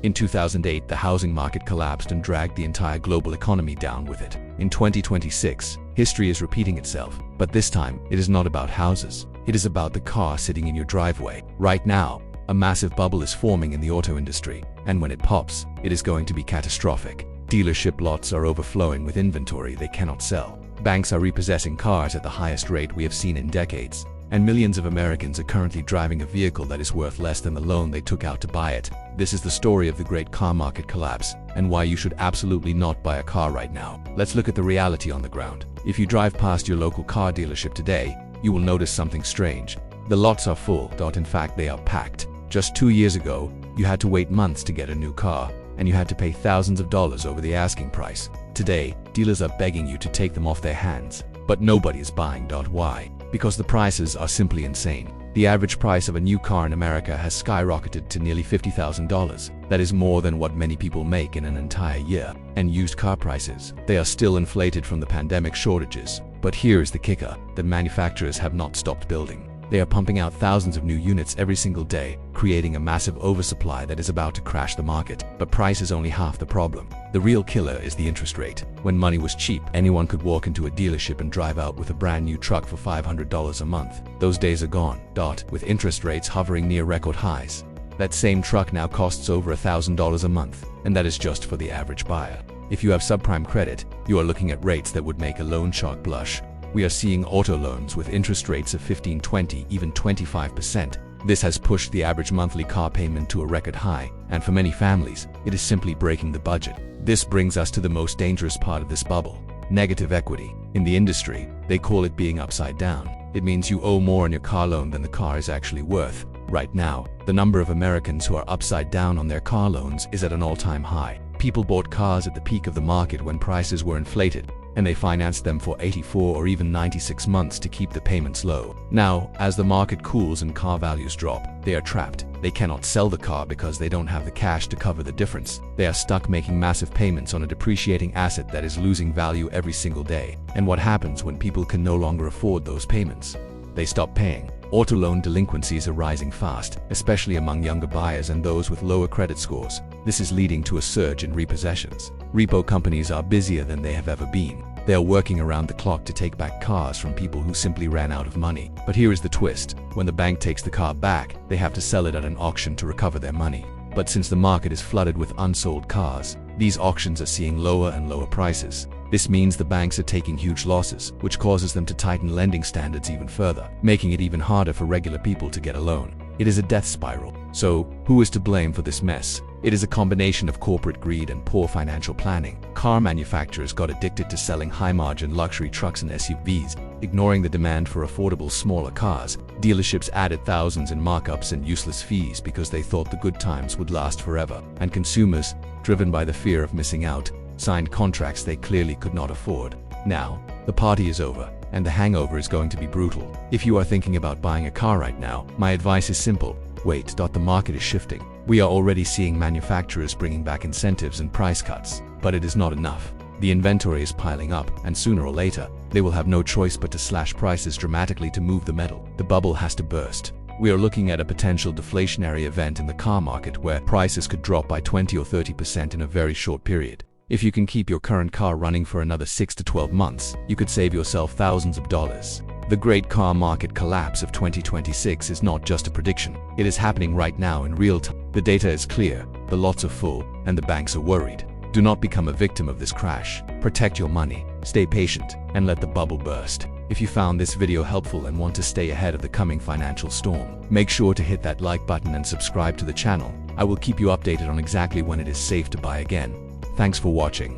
In 2008, the housing market collapsed and dragged the entire global economy down with it. In 2026, history is repeating itself, but this time, it is not about houses. It is about the car sitting in your driveway. Right now, a massive bubble is forming in the auto industry, and when it pops, it is going to be catastrophic. Dealership lots are overflowing with inventory they cannot sell. Banks are repossessing cars at the highest rate we have seen in decades, and millions of Americans are currently driving a vehicle that is worth less than the loan they took out to buy it. This is the story of the great car market collapse, and why you should absolutely not buy a car right now. Let's look at the reality on the ground. If you drive past your local car dealership today, you will notice something strange. The lots are full. In fact, they are packed. Just 2 years ago, you had to wait months to get a new car, and you had to pay thousands of dollars over the asking price. Today, dealers are begging you to take them off their hands, but nobody is buying. Why? Because the prices are simply insane. The average price of a new car in America has skyrocketed to nearly $50,000. That is more than what many people make in an entire year. And used car prices, they are still inflated from the pandemic shortages. But here is the kicker: the manufacturers have not stopped building. They are pumping out thousands of new units every single day, creating a massive oversupply that is about to crash the market. But price is only half the problem. The real killer is the interest rate. When money was cheap, anyone could walk into a dealership and drive out with a brand new truck for $500 a month. Those days are gone. With interest rates hovering near record highs, that same truck now costs over $1,000 a month, and that is just for the average buyer. If you have subprime credit, you are looking at rates that would make a loan shark blush. We are seeing auto loans with interest rates of 15, 20, even 25%. This has pushed the average monthly car payment to a record high, and for many families, it is simply breaking the budget. This brings us to the most dangerous part of this bubble: negative equity. In the industry, they call it being upside down. It means you owe more on your car loan than the car is actually worth. Right now, the number of Americans who are upside down on their car loans is at an all-time high. People bought cars at the peak of the market when prices were inflated, and they financed them for 84 or even 96 months to keep the payments low. Now, as the market cools and car values drop, they are trapped. They cannot sell the car because they don't have the cash to cover the difference. They are stuck making massive payments on a depreciating asset that is losing value every single day. And what happens when people can no longer afford those payments? They stop paying. Auto loan delinquencies are rising fast, especially among younger buyers and those with lower credit scores. This is leading to a surge in repossessions. Repo companies are busier than they have ever been. They are working around the clock to take back cars from people who simply ran out of money. But here is the twist: when the bank takes the car back, they have to sell it at an auction to recover their money. But since the market is flooded with unsold cars, these auctions are seeing lower and lower prices. This means the banks are taking huge losses, which causes them to tighten lending standards even further, making it even harder for regular people to get a loan. It is a death spiral. So, who is to blame for this mess? It is a combination of corporate greed and poor financial planning. Car manufacturers got addicted to selling high-margin luxury trucks and SUVs, ignoring the demand for affordable smaller cars. Dealerships added thousands in markups and useless fees because they thought the good times would last forever. And consumers, driven by the fear of missing out, signed contracts they clearly could not afford. Now, the party is over, and the hangover is going to be brutal. If you are thinking about buying a car right now, my advice is simple: wait. The market is shifting. We are already seeing manufacturers bringing back incentives and price cuts, but it is not enough. The inventory is piling up, and sooner or later, they will have no choice but to slash prices dramatically to move the metal. The bubble has to burst. We are looking at a potential deflationary event in the car market where prices could drop by 20 or 30% in a very short period. If you can keep your current car running for another 6 to 12 months, you could save yourself thousands of dollars. The great car market collapse of 2026 is not just a prediction. It is happening right now in real time. The data is clear, the lots are full, and the banks are worried. Do not become a victim of this crash. Protect your money, stay patient, and let the bubble burst. If you found this video helpful and want to stay ahead of the coming financial storm, make sure to hit that like button and subscribe to the channel. I will keep you updated on exactly when it is safe to buy again. Thanks for watching.